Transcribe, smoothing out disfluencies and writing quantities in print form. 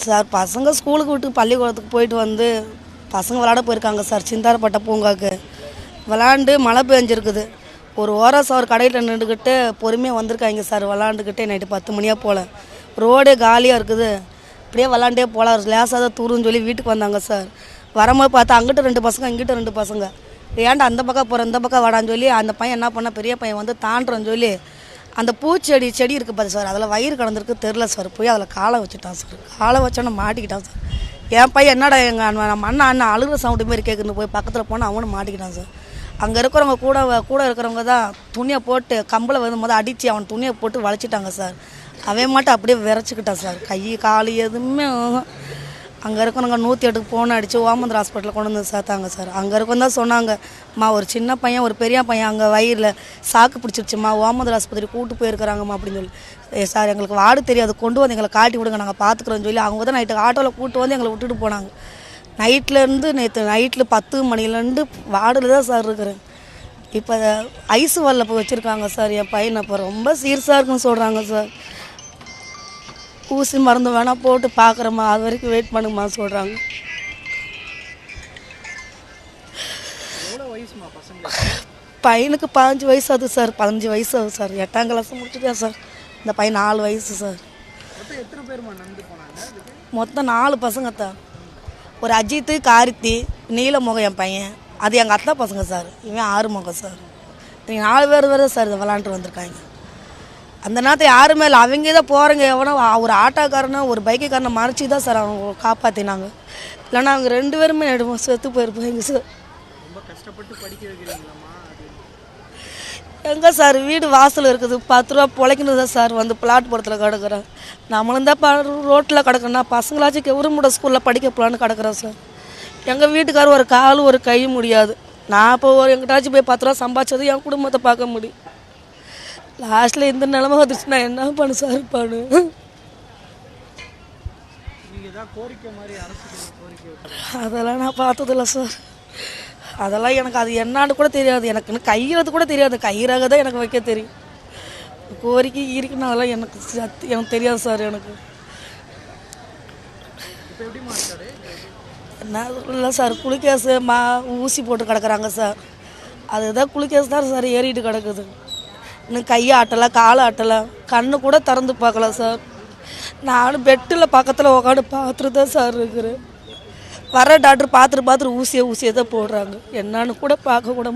Sir பசங்க ஸ்கூலுக்கு விட்டு பள்ளிக்கூடத்துக்கு போயிட்டு வந்து பசங்க விளாட போயிருக்காங்க சார். சிந்தாரப்பட்ட பூங்காவுக்கு விளாண்டு மழை பெஞ்சிருக்குது. ஒரு ஓரஸ் அவர் கடையில் நின்றுக்கிட்டு பொறுமையாக வந்திருக்காங்க சார். விளாண்டுக்கிட்டே நைட்டு 10 மணியாக போல் ரோடே காலியாக இருக்குது. இப்படியே விளாண்டே போகலாம் லேசாக தான் தூருன்னு சொல்லி வீட்டுக்கு வந்தாங்க சார். வரும்போது பார்த்தா அங்கிட்ட 2 பசங்க இங்கிட்ட 2 பசங்க. ஏன்டா அந்த பக்கம் போகிற இந்த பக்கம் வாடான்னு சொல்லி அந்த பையன் என்ன பண்ண பெரிய பையன் வந்து தாண்டுறன்னு சொல்லி அந்த பூச்செடி இருக்குது பார்த்து சார், அதில் வயிறு கலந்துருக்கு தெரில சார். போய் அதில் காலை வச்சுட்டான் சார். காலை வச்சோன்னே மாட்டிக்கிட்டான் சார். என் பையன் என்னடா எங்கள் நம்ம அண்ணன் அழுகிற சவுண்டு மாரி கேட்குன்னு போய் பக்கத்தில் போனால் அவனும் மாட்டிக்கிட்டான் சார். அங்கே இருக்கிறவங்க கூட இருக்கிறவங்க தான் துணியை போட்டு கம்பில் வந்து அடித்து அவன் துணியை போட்டு வளைச்சிட்டாங்க சார். அவன் மட்டும் அப்படியே விரைச்சிக்கிட்டான் சார். கை கால் எதுவுமே அங்கே இருக்கிறவங்க 108க்கு ஃபோன் அடித்து ஓமந்தூர் ஹாஸ்பிட்டலில் கொண்டு வந்து சேர்த்தாங்க சார். அங்கே இருக்கும் தான் சொன்னாங்க, அம்மா ஒரு சின்ன பையன் ஒரு பெரிய பையன் அங்கே வயிறில் சாக்கு பிடிச்சிருச்சுமா, ஓமந்தூர் ஆஸ்பத்திரி கூப்பிட்டு போயிருக்கிறாங்கம்மா அப்படின்னு சொல்லி. சார் எங்களுக்கு வார்டு தெரியாது, கொண்டு வந்து எங்களை காட்டி விடுங்க நாங்கள் பார்த்துக்குறோன்னு சொல்லி அவங்க தான் நைட்டு ஆட்டோவில் கூப்பிட்டு வந்து எங்களை விட்டுட்டு போனாங்க. நைட்லேருந்து நேற்று நைட்டில் 10 மணிலேருந்து வார்டில் தான் சார் இருக்கிறேன். இப்போ ஐஸ் வாலில் இப்போ வச்சுருக்காங்க சார். என் பையனை இப்போ ரொம்ப சீரியஸாக இருக்குன்னு சொல்கிறாங்க சார். ஊசி மருந்து வேணால் போட்டு பார்க்குறம்மா, அது வரைக்கும் வெயிட் பண்ணுங்கம்மா சொல்கிறாங்க. பையனுக்கு 15 வயசு ஆகுது சார். 15 வயசு ஆகுது சார். 8ஆம் கிளாஸ் முடிச்சுட்டேன் சார். இந்த பையன் 4 வயசு சார். மொத்தம் 4 பசங்க தான். ஒரு அஜித்து, கார்த்தி, நீலமுகம் என் பையன், அது எங்கள் அத்தை பசங்க சார். இவன் 6 முகம் சார். நீங்கள் 4 பேர் வேறு சார் இதை விளாண்டுட்டு வந்திருக்காங்க. அந்த நேரத்தை யாருமே இல்லை, அவங்க தான் போகிறவங்க எவனோ ஒரு ஆட்டோக்காரனோ ஒரு பைக்குக்காரனை மறைச்சி தான் சார் அவங்க காப்பாற்றினாங்க. இல்லைன்னா அவங்க 2 பேருமே செத்து போயிருப்பாங்க சார். எங்கே சார் வீடு வாசல் இருக்குது, 10 ரூபா பிழைக்கணும் தான் சார். வந்து பிளாட் புறத்தில் கிடக்குறேன். நம்மளும் தான் ரோட்டில் கிடக்குன்னா பசங்களாச்சும் கவர்மெண்ட் ஸ்கூலில் படிக்க போகலான்னு கிடக்குறேன் சார். எங்கள் வீட்டுக்காரர் ஒரு கால் ஒரு கை முடியாது. நான் இப்போ எங்கிட்டாச்சும் போய் 10 ரூபா சம்பாதிச்சது என் குடும்பத்தை பார்க்க முடியும். லாஸ்ட்டில் இந்த நிலைமை வந்துச்சு, நான் என்ன பண்ணு சார் பண்ணு. அதெல்லாம் நான் பார்த்ததில்ல சார். அதெல்லாம் எனக்கு அது என்னான்னு கூட தெரியாது. எனக்குன்னு கையிறது கூட தெரியாது. கையிறாக தான் எனக்கு வைக்க தெரியும். கோரிக்கை இருக்குன்னு அதெல்லாம் எனக்கு தெரியாது சார். எனக்கு என்ன இல்லை சார், குளுக்கேஸு ஊசி போட்டு கிடக்குறாங்க சார். அதுதான் குளுக்கேஸ் தான் சார் ஏறிட்டு கிடக்குது. இன்னும் கையை ஆட்டலை, காலை ஆட்டலை, கண்ணு கூட திறந்து பார்க்கல சார். நானும் பெட்டில் பக்கத்தில் உட்காந்து பார்த்துட்டு தான் சார் இருக்கிறேன். வர டாக்டர் பார்த்துட்டு ஊசியை தான் போடுறாங்க. என்னான்னு கூட பார்க்க கூட